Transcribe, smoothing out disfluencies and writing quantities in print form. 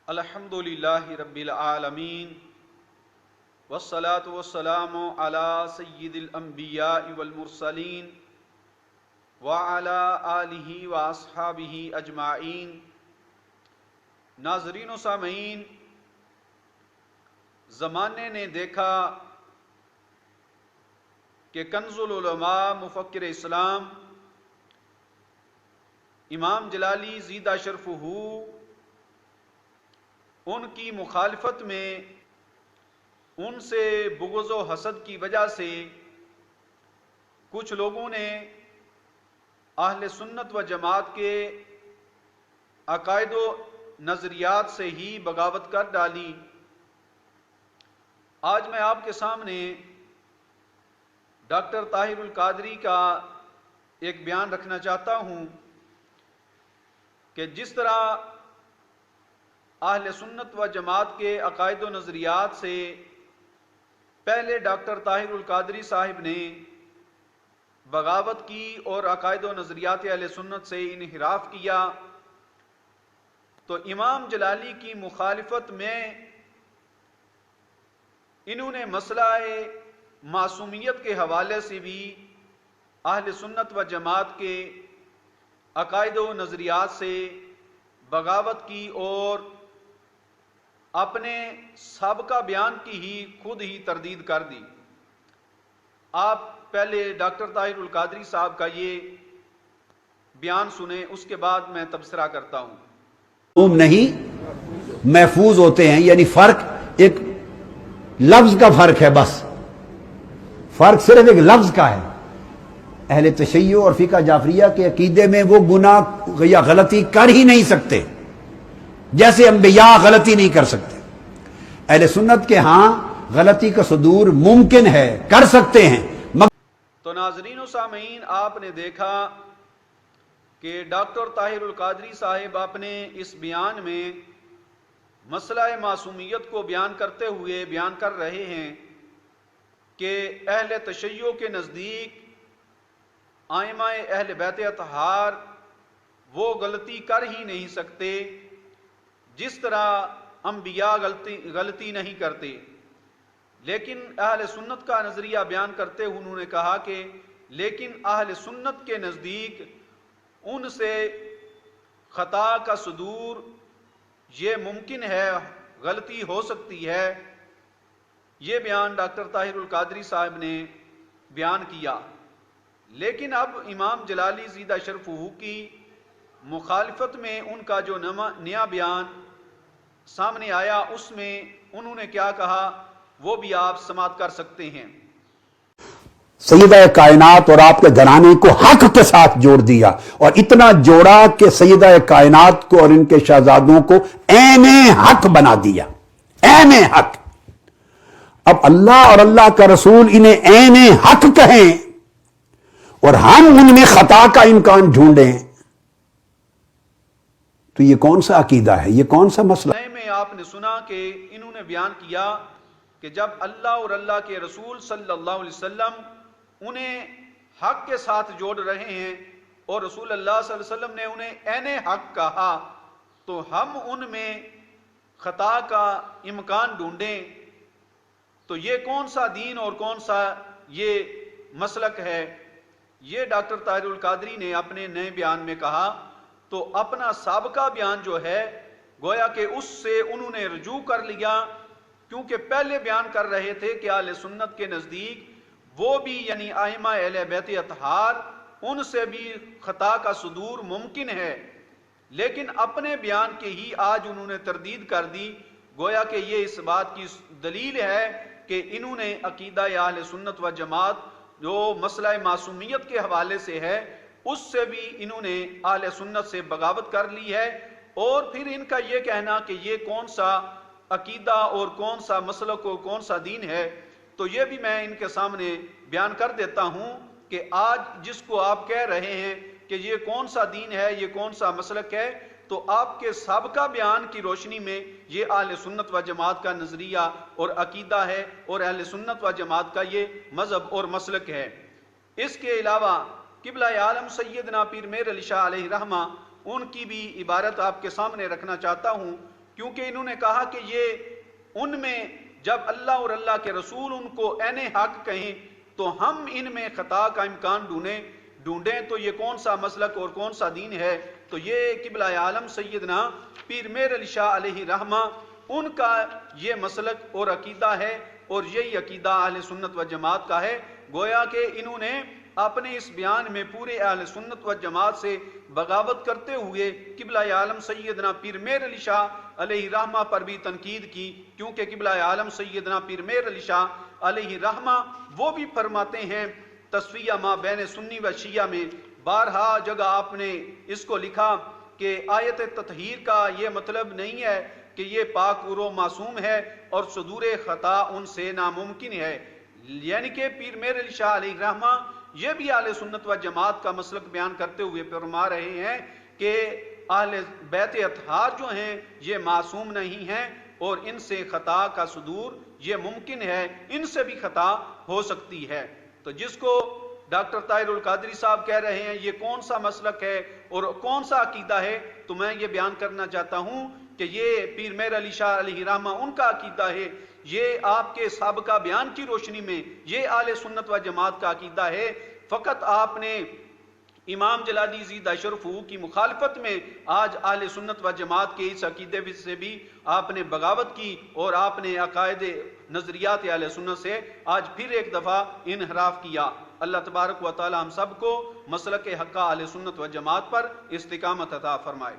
الحمدللہ رب العالمین والصلاة والسلام علی سید الانبیاء والمرسلین وعلی آلہ واصحابہ اجمعین۔ ناظرین و سامعین، زمانے نے دیکھا کہ کنز العلماء مفکر اسلام امام جلالی زیدہ شرفہ ان کی مخالفت میں ان سے بغض و حسد کی وجہ سے کچھ لوگوں نے اہل سنت و جماعت کے عقائد و نظریات سے ہی بغاوت کر ڈالی۔ آج میں آپ کے سامنے ڈاکٹر طاہر القادری کا ایک بیان رکھنا چاہتا ہوں کہ جس طرح اہل سنت و جماعت کے عقائد و نظریات سے پہلے ڈاکٹر طاہر القادری صاحب نے بغاوت کی اور عقائد و نظریات اہل سنت سے انحراف کیا، تو امام جلالی کی مخالفت میں انہوں نے مسئلہ معصومیت کے حوالے سے بھی اہل سنت و جماعت کے عقائد و نظریات سے بغاوت کی اور اپنے سابقہ بیان کی ہی خود ہی تردید کر دی۔ آپ پہلے ڈاکٹر طاہر القادری صاحب کا یہ بیان سنیں، اس کے بعد میں تبصرہ کرتا ہوں۔ نہیں محفوظ ہوتے ہیں، یعنی فرق ایک لفظ کا فرق ہے، بس فرق صرف ایک لفظ کا ہے۔ اہل تشیع اور فقہ جعفریہ کے عقیدے میں وہ گناہ یا غلطی کر ہی نہیں سکتے، جیسے انبیاء غلطی نہیں کر سکتے۔ اہل سنت کے ہاں غلطی کا صدور ممکن ہے، کر سکتے ہیں۔ تو ناظرین و سامعین، آپ نے دیکھا کہ ڈاکٹر طاہر القادری صاحب اپنے اس بیان میں مسئلہ معصومیت کو بیان کرتے ہوئے بیان کر رہے ہیں کہ اہل تشیع کے نزدیک ائمہ اہل بیت اطہار وہ غلطی کر ہی نہیں سکتے جس طرح انبیاء غلطی نہیں کرتے۔ لیکن اہل سنت کا نظریہ بیان کرتے ہوئے انہوں نے کہا کہ لیکن اہل سنت کے نزدیک ان سے خطا کا صدور یہ ممکن ہے، غلطی ہو سکتی ہے۔ یہ بیان ڈاکٹر طاہر القادری صاحب نے بیان کیا۔ لیکن اب امام جلالی زیدہ شرفہ کی مخالفت میں ان کا جو نیا بیان سامنے آیا، اس میں انہوں نے کیا کہا وہ بھی آپ سماعت کر سکتے ہیں۔ سیدہ کائنات اور آپ کے گھرانے کو حق کے ساتھ جوڑ دیا، اور اتنا جوڑا کہ سیدہ کائنات کو اور ان کے شہزادوں کو عین حق بنا دیا، عین حق۔ اب اللہ اور اللہ کا رسول انہیں عین حق کہیں اور ہم ان میں خطا کا امکان ڈھونڈیں، تو یہ کون سا عقیدہ ہے، یہ کون سا مسئلہ؟ میں آپ نے سنا کہ انہوں نے بیان کیا کہ جب اللہ اور اللہ کے رسول صلی اللہ علیہ وسلم انہیں حق کے ساتھ جوڑ رہے ہیں اور رسول اللہ صلی اللہ علیہ وسلم نے انہیں عین حق کہا، تو ہم ان میں خطا کا امکان ڈھونڈیں، تو یہ کون سا دین اور کون سا یہ مسلک ہے؟ یہ ڈاکٹر طاہر القادری نے اپنے نئے بیان میں کہا۔ تو اپنا سابقہ بیان جو ہے گویا کہ اس سے انہوں نے رجوع کر لیا، کیونکہ پہلے بیان کر رہے تھے کہ اہل سنت کے نزدیک وہ بھی یعنی ائمہ اہل بیت اطہار ان سے بھی خطا کا صدور ممکن ہے، لیکن اپنے بیان کے ہی آج انہوں نے تردید کر دی۔ گویا کہ یہ اس بات کی دلیل ہے کہ انہوں نے عقیدہ اہل سنت و جماعت جو مسئلہ معصومیت کے حوالے سے ہے اس سے بھی انہوں نے اہل سنت سے بغاوت کر لی ہے، اور پھر ان کا یہ کہنا کہ یہ کون سا عقیدہ اور کون سا مسلک اور کون سا دین ہے، تو یہ بھی میں ان کے سامنے بیان کر دیتا ہوں کہ آج جس کو آپ کہہ رہے ہیں کہ یہ کون سا دین ہے، یہ کون سا مسلک ہے، تو آپ کے سابقہ بیان کی روشنی میں یہ اہل سنت و جماعت کا نظریہ اور عقیدہ ہے اور اہل سنت و جماعت کا یہ مذہب اور مسلک ہے۔ اس کے علاوہ قبلہ عالم سیدنا پیر مہر علی شاہ علیہ رحمہ ان کی بھی عبارت آپ کے سامنے رکھنا چاہتا ہوں۔ کیونکہ انہوں نے کہا کہ یہ ان میں جب اللہ اور اللہ کے رسول ان کو عین حق کہیں تو ہم ان میں خطا کا امکان ڈھونڈیں تو یہ کون سا مسلک اور کون سا دین ہے؟ تو یہ قبلہ عالم سیدنا پیر مہر علی شاہ علیہ رحمہ ان کا یہ مسلک اور عقیدہ ہے، اور یہی عقیدہ اہل سنت و جماعت کا ہے۔ گویا کہ انہوں نے اپنے اس بیان میں پورے اہل سنت و جماعت سے بغاوت کرتے ہوئے قبلہ عالم سیدنا پیر مہر علی شاہ علیہ رحمہ پر بھی تنقید کی، کیونکہ قبلہ عالم سیدنا پیر مہر علی شاہ علیہ رحمہ وہ بھی فرماتے ہیں تصفیہ ما بین سنی و شیعہ میں بارہا جگہ آپ نے اس کو لکھا کہ آیت تطہیر کا یہ مطلب نہیں ہے کہ یہ پاک و معصوم ہے اور صدور خطا ان سے ناممکن ہے، یعنی کہ پیر مہر علی شاہ علیہ رحمہ یہ بھی اہل سنت و جماعت کا مسلک بیان کرتے ہوئے فرما رہے ہیں کہ اہل بیت اطہار جو ہیں یہ معصوم نہیں ہیں اور ان سے خطا کا صدور یہ ممکن ہے، ان سے بھی خطا ہو سکتی ہے۔ تو جس کو ڈاکٹر طاہر القادری صاحب کہہ رہے ہیں یہ کون سا مسلک ہے اور کون سا عقیدہ ہے، تو میں یہ بیان کرنا چاہتا ہوں کہ یہ پیر مہر علی شاہ علیہ رحمہ ان کا عقیدہ ہے، یہ آپ کے سابقہ بیان کی روشنی میں یہ اہل سنت و جماعت کا عقیدہ ہے۔ فقط آپ نے امام جلادی زیدہ شرف کی مخالفت میں آج اہل سنت و جماعت کے اس عقیدے سے بھی آپ نے بغاوت کی اور آپ نے عقائد نظریات اہل سنت سے آج پھر ایک دفعہ انحراف کیا۔ اللہ تبارک و تعالی ہم سب کو مسلک حق اہل سنت و جماعت پر استقامت عطا فرمائے۔